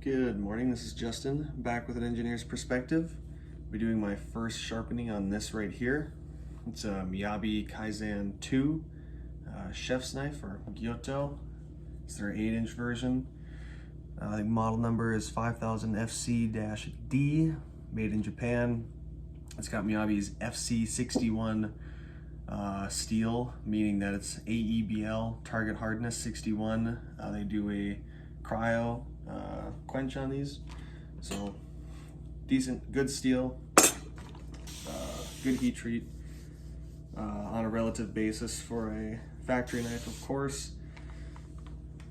Good morning, this is Justin, back with an engineer's perspective. We're doing my first sharpening on this right here. It's a Miyabi Kaizen 2 chef's knife, or Gyoto. It's their 8-inch version. The model number is 5000 FC-D, made in Japan. It's got Miyabi's FC61 steel, meaning that it's AEB-L, target hardness 61. They do a cryo quench on these, so decent, good steel, good heat treat on a relative basis for a factory knife, of course.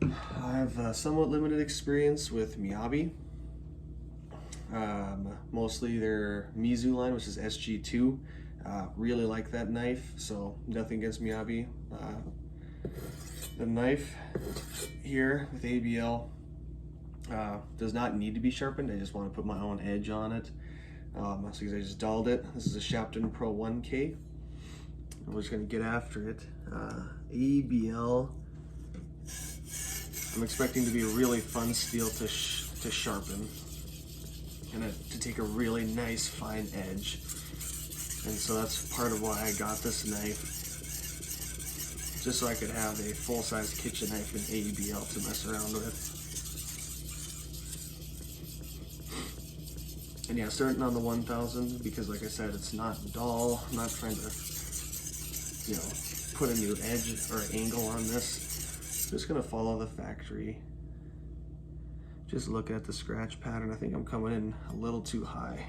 I have somewhat limited experience with Miyabi, mostly their Mizu line, which is SG2. Really like that knife, so nothing against Miyabi. The knife here with AEB-L does not need to be sharpened. I just want to put my own edge on it. So I just dulled it. This is a Shapton Pro 1K. We're just going to get after it. AEB-L, I'm expecting to be a really fun steel to sharpen, and to take a really nice fine edge. And so that's part of why I got this knife, just so I could have a full-size kitchen knife in AEB-L to mess around with. And yeah, starting on the 1000, because like I said, it's not dull. I'm not trying to, put a new edge or angle on this. Just gonna follow the factory. Just look at the scratch pattern. I think I'm coming in a little too high.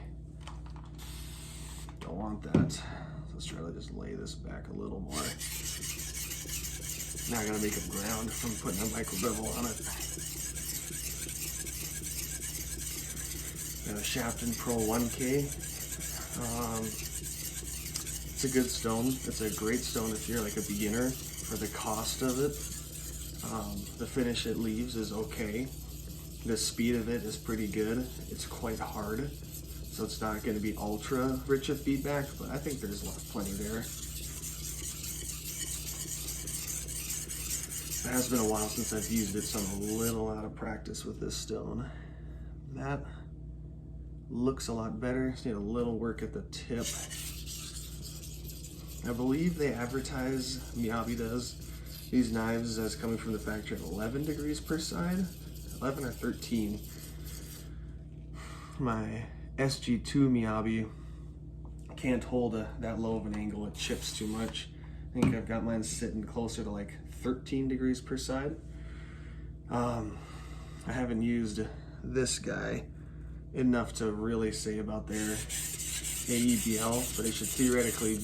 Don't want that. So let's try to just lay this back a little more. Now I gotta make it ground from putting a micro bevel on it. Got a Shapton Pro 1K. It's a good stone. It's a great stone if you're like a beginner for the cost of it. The finish it leaves is okay. The speed of it is pretty good. It's quite hard, so it's not going to be ultra rich of feedback, but I think there's plenty there. It has been a while since I've used it, so I'm a little out of practice with this stone. That looks a lot better. Just need a little work at the tip. I believe they advertise, Miyabi does, these knives as coming from the factory at 11 degrees per side, 11 or 13. My SG2 Miyabi can't hold that low of an angle, it chips too much. I think I've got mine sitting closer to like 13 degrees per side. I haven't used this guy enough to really say about their AEB-L, but it should theoretically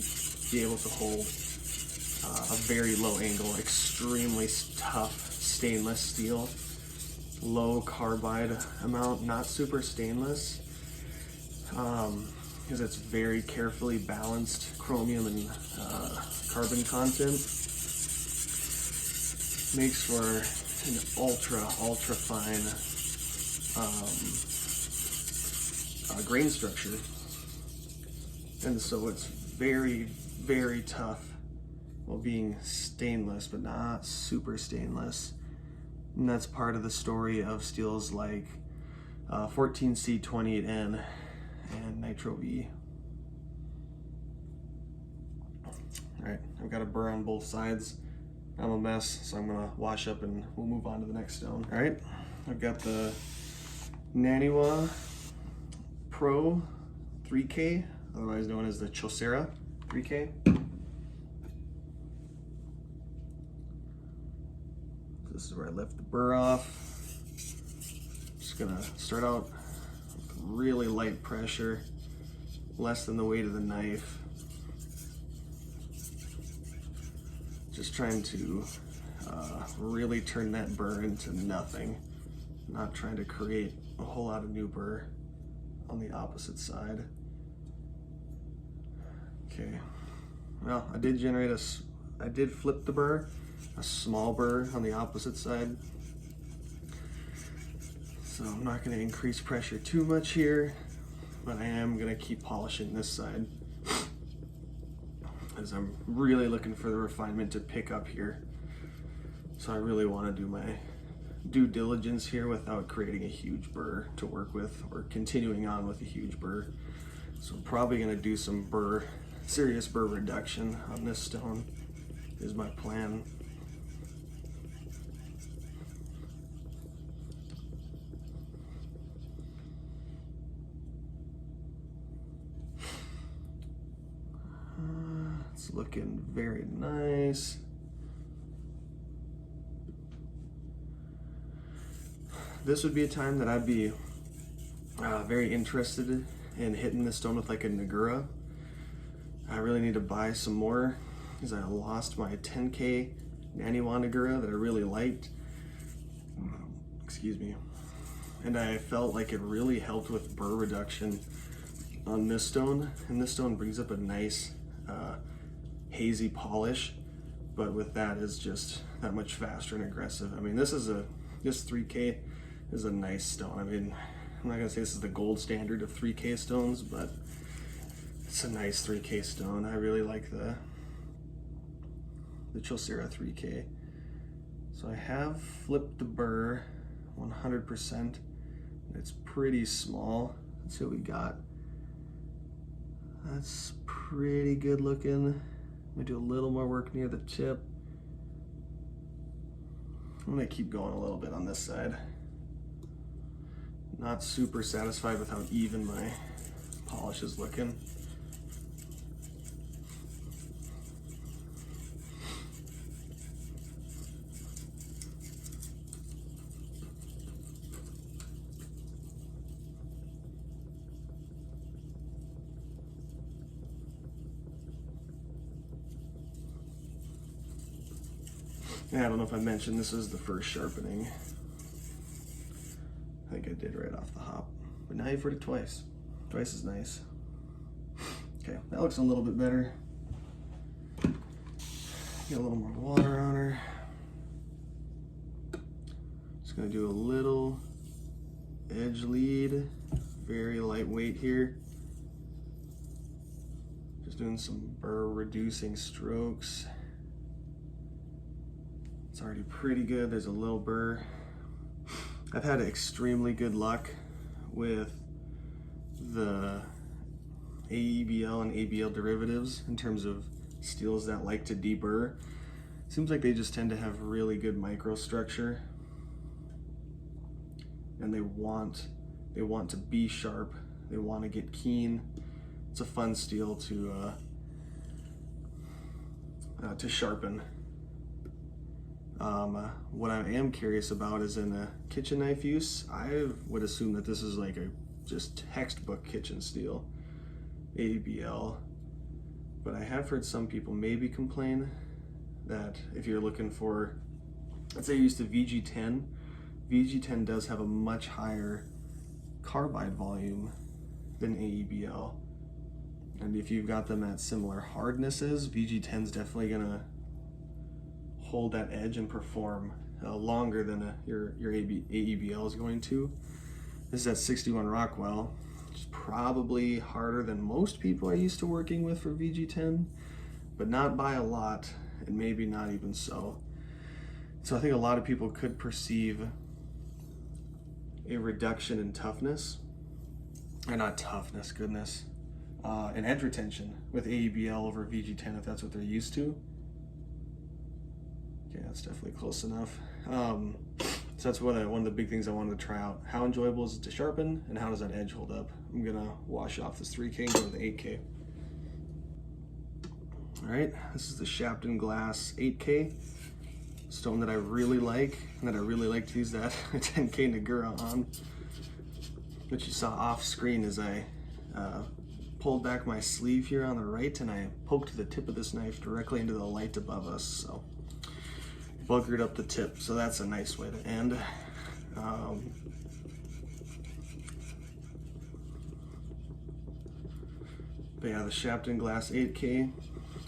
be able to hold a very low angle, extremely tough stainless steel, low carbide amount, not super stainless, because it's very carefully balanced chromium and carbon content. Makes for an ultra fine grain structure, and so it's very tough while being stainless, but not super stainless. And that's part of the story of steels like 14C28N and Nitro V. Alright, I've got a burr on both sides. I'm a mess, so I'm gonna wash up and we'll move on to the next stone. Alright, I've got the Naniwa Pro 3K, otherwise known as the Chosera 3K. This is where I left the burr off. Just gonna start out with really light pressure, less than the weight of the knife. Just trying to really turn that burr into nothing. Not trying to create a whole lot of new burr on the opposite side. Okay, well, I did flip the burr, a small burr on the opposite side. So I'm not gonna increase pressure too much here, but I am gonna keep polishing this side, as I'm really looking for the refinement to pick up here. So I really wanna do my due diligence here without creating a huge burr to work with or continuing on with a huge burr. So I'm probably gonna do some serious burr reduction on this stone is my plan. It's looking very nice. This would be a time that I'd be very interested in hitting this stone with like a Nagura. I really need to buy some more because I lost my 10K Naniwa Nagura that I really liked. Excuse me. And I felt like it really helped with burr reduction on this stone. And this stone brings up a nice hazy polish, but with that is just that much faster and aggressive. I mean, this 3K is a nice stone. I mean, I'm not gonna say this is the gold standard of 3K stones, but it's a nice 3K stone. I really like the Chosera 3K. So I have flipped the burr 100%. It's pretty small. Let's see what we got. That's pretty good looking. I'm gonna do a little more work near the tip. I'm gonna keep going a little bit on this side. Not super satisfied with how even my polish is looking. Yeah, I don't know if I mentioned this is the first sharpening. I think I did right off the hop. But now you've heard it twice. Twice is nice. Okay, that looks a little bit better. Get a little more water on her. Just gonna do a little edge lead. Very lightweight here. Just doing some burr reducing strokes. It's already pretty good. There's a little burr. I've had extremely good luck with the AEB-L and AEB-L derivatives in terms of steels that like to deburr. Seems like they just tend to have really good microstructure, and they want to be sharp. They want to get keen. It's a fun steel to sharpen. What I am curious about is in a kitchen knife use. I would assume that this is like a just textbook kitchen steel, AEB-L. But I have heard some people maybe complain that if you're looking for, let's say you used to VG10, VG10 does have a much higher carbide volume than AEB-L. And if you've got them at similar hardnesses, VG10 is definitely gonna hold that edge and perform longer than your AEB-L is going to. This is at 61 Rockwell, which is probably harder than most people are used to working with for VG10, but not by a lot, and maybe not even so. So I think a lot of people could perceive a reduction in toughness, or not toughness, goodness, and edge retention with AEB-L over VG10 if that's what they're used to. Okay, that's definitely close enough. So that's one of the big things I wanted to try out. How enjoyable is it to sharpen, and how does that edge hold up? I'm gonna wash off this 3K and go to the 8K. All right, this is the Shapton Glass 8K. Stone that I really like, and that I really like to use that 10K Nagura on. What you saw off screen is I pulled back my sleeve here on the right, and I poked the tip of this knife directly into the light above us, so bunkered up the tip. So that's a nice way to end. But yeah, the Shapton Glass 8K,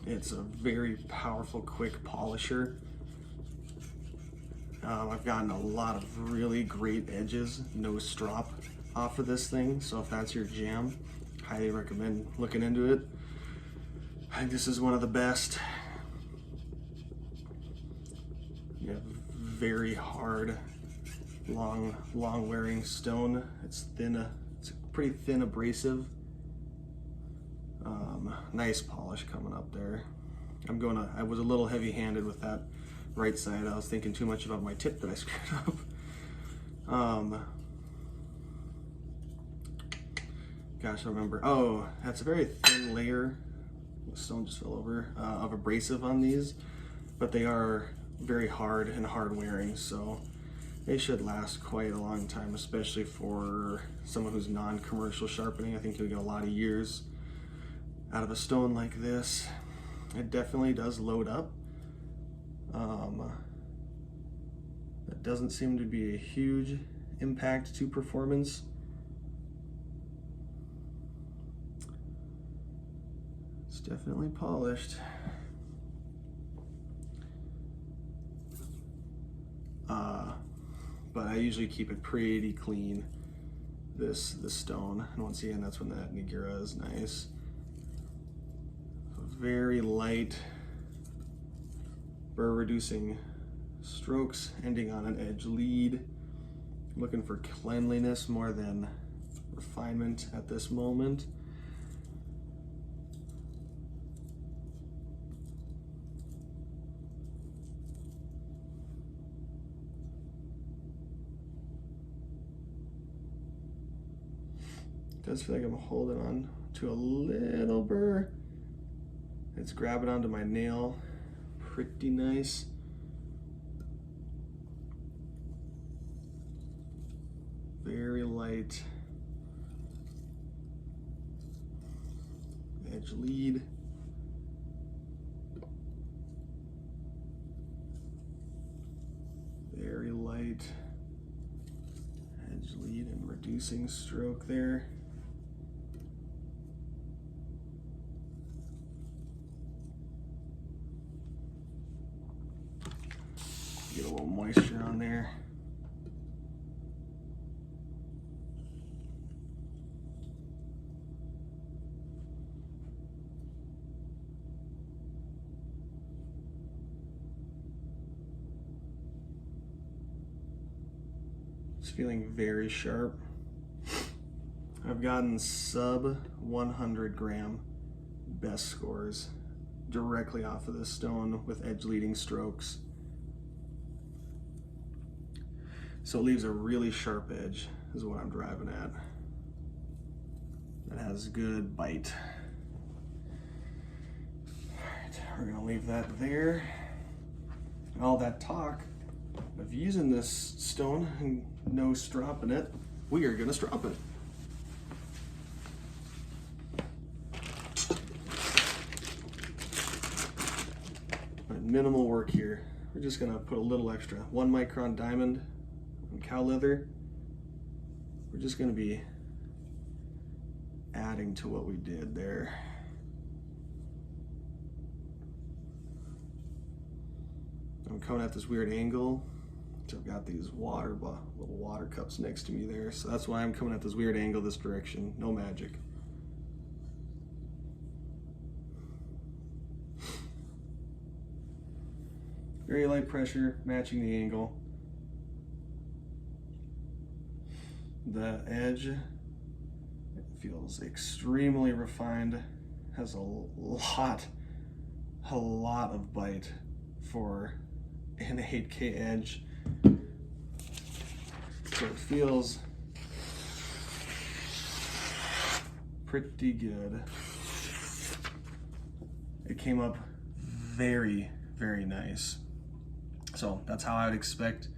it's a very powerful, quick polisher. I've gotten a lot of really great edges, no strop off of this thing. So if that's your jam, highly recommend looking into it. I think this is one of the best. You have very hard long wearing stone. It's thin, it's a pretty thin abrasive. Nice polish coming up there. I was a little heavy handed with that right side. I was thinking too much about my tip that I screwed up. Gosh, I remember. Oh, that's a very thin layer. The stone just fell over of abrasive on these, but they are very hard and hard wearing, so they should last quite a long time, especially for someone who's non-commercial sharpening. I think you'll get a lot of years out of a stone like this. It definitely does load up. That doesn't seem to be a huge impact to performance. It's definitely polished. But I usually keep it pretty clean, this stone. And once again, that's when that Naniwa is nice. Very light burr reducing strokes ending on an edge lead. I'm looking for cleanliness more than refinement at this moment. It does feel like I'm holding on to a little burr. It's grabbing onto my nail pretty nice. Very light edge lead. Very light edge lead and reducing stroke there. Get a little moisture on there. It's feeling very sharp. I've gotten sub 100 gram best scores directly off of this stone with edge leading strokes. So it leaves a really sharp edge is what I'm driving at. That has good bite. All right, we're gonna leave that there. All that talk of using this stone and no stropping it, we are gonna strop it. Minimal work here. We're just gonna put a little extra 1 micron diamond on cow leather. We're just gonna be adding to what we did there. I'm coming at this weird angle. So I've got these little water cups next to me there. So that's why I'm coming at this weird angle this direction. No magic. Very light pressure, matching the angle. The edge, it feels extremely refined, has a lot of bite for an 8K edge. So it feels pretty good. It came up very, very nice. So that's how I would expect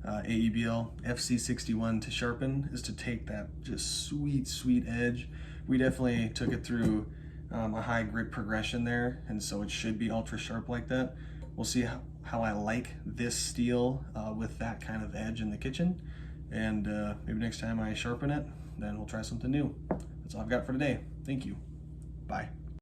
AEB-L FC61 to sharpen, is to take that just sweet edge. We definitely took it through a high grit progression there, and so it should be ultra sharp like that. We'll see how I like this steel with that kind of edge in the kitchen, and maybe next time I sharpen it, then we'll try something new. That's all I've got for today. Thank you. Bye.